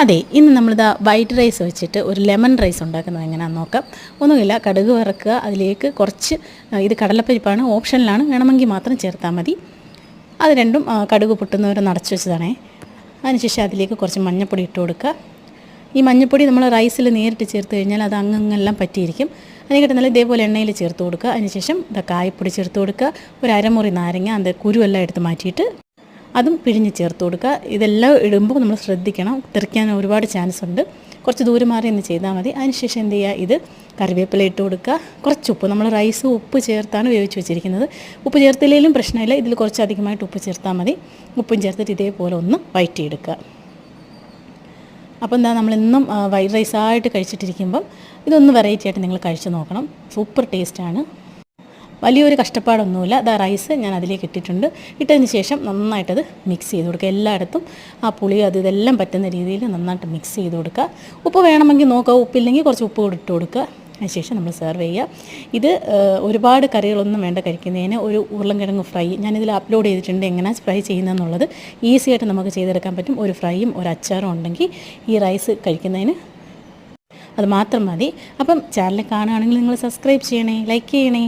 അതെ, ഇന്ന് നമ്മളിതാ വൈറ്റ് റൈസ് വെച്ചിട്ട് ഒരു ലെമൺ റൈസ് ഉണ്ടാക്കുന്നത് എങ്ങനെയാണെന്ന് നോക്കാം. ഒന്നുമില്ല, കടുക് വറുക്കുക, അതിലേക്ക് കുറച്ച് ഇത് കടലപ്പരിപ്പാണ്, ഓപ്ഷനിലാണ്, വേണമെങ്കിൽ മാത്രം ചേർത്താൽ മതി. അത് രണ്ടും കടുക് പൊട്ടുന്നവരെ നടച്ചു വെച്ചതാണേ. അതിനുശേഷം അതിലേക്ക് കുറച്ച് മഞ്ഞൾപ്പൊടി ഇട്ട് കൊടുക്കുക. ഈ മഞ്ഞൾപ്പൊടി നമ്മൾ റൈസിൽ നേരിട്ട് ചേർത്ത് കഴിഞ്ഞാൽ അത് അങ്ങെല്ലാം പറ്റിയിരിക്കും. അതിനിട്ട് നല്ല ഇതേപോലെ എണ്ണയിൽ ചേർത്ത് കൊടുക്കുക. അതിനുശേഷം കായപ്പൊടി ചേർത്ത് കൊടുക്കുക. ഒരു അരമുറി നാരങ്ങ അത് കുരുവെല്ലാം എടുത്ത് മാറ്റിയിട്ട് അതും പിഴിഞ്ഞ് ചേർത്ത് കൊടുക്കുക. ഇതെല്ലാം ഇടുമ്പോൾ നമ്മൾ ശ്രദ്ധിക്കണം, തെറിക്കാൻ ഒരുപാട് ചാൻസ് ഉണ്ട്. കുറച്ച് ദൂരം മാറി ഒന്ന് ചെയ്താൽ മതി. അതിനുശേഷം എന്ത് ചെയ്യുക, ഇത് കറിവേപ്പില ഇട്ട് കൊടുക്കുക. കുറച്ച് ഉപ്പ്, നമ്മൾ റൈസ് ഉപ്പ് ചേർത്താണ് വേവിച്ച് വെച്ചിരിക്കുന്നത്. ഉപ്പ് ചേർത്തില്ലെങ്കിലും പ്രശ്നമില്ല, ഇതിൽ കുറച്ച് അധികമായിട്ട് ഉപ്പ് ചേർത്താൽ മതി. ഉപ്പും ചേർത്തിട്ട് ഇതേപോലെ ഒന്ന് വഴറ്റിയെടുക്കുക. അപ്പോൾ എന്താ, നമ്മളെന്നും വൈറ്റ് റൈസായിട്ട് കഴിച്ചിട്ടിരിക്കുമ്പം ഇതൊന്ന് വെറൈറ്റി ആയിട്ട് നിങ്ങൾ കഴിച്ച് നോക്കണം. സൂപ്പർ ടേസ്റ്റാണ്. വലിയൊരു കഷ്ടപ്പാടൊന്നുമില്ല. അതാ റൈസ് ഞാൻ അതിലേക്ക് ഇട്ടിട്ടുണ്ട്. ഇട്ടതിന് ശേഷം നന്നായിട്ടത് മിക്സ് ചെയ്ത് കൊടുക്കുക. എല്ലായിടത്തും ആ പുളി ഇതെല്ലാം പറ്റുന്ന രീതിയിൽ നന്നായിട്ട് മിക്സ് ചെയ്ത് കൊടുക്കുക. ഉപ്പ് വേണമെങ്കിൽ നോക്കുക, ഉപ്പില്ലെങ്കിൽ കുറച്ച് ഉപ്പ് കൂടി ഇട്ട് കൊടുക്കുക. അതിനുശേഷം നമ്മൾ സെർവ് ചെയ്യുക. ഇത് ഒരുപാട് കറികളൊന്നും വേണ്ട കഴിക്കുന്നതിന് ഒരു ഉരുളൻകിഴങ്ങ് ഫ്രൈ ഞാനിതിൽ അപ്ലോഡ് ചെയ്തിട്ടുണ്ട്, എങ്ങനെയാണ് ഫ്രൈ ചെയ്യുന്നതെന്നുള്ളത്. ഈസി ആയിട്ട് നമുക്ക് ചെയ്തെടുക്കാൻ പറ്റും. ഒരു ഫ്രൈയും ഒരു അച്ചാറും ഉണ്ടെങ്കിൽ ഈ റൈസ് കഴിക്കുന്നതിന് അത് മാത്രം മതി. അപ്പം ചാനൽ കാണുകയാണെങ്കിൽ നിങ്ങൾ സബ്സ്ക്രൈബ് ചെയ്യണേ, ലൈക്ക് ചെയ്യണേ.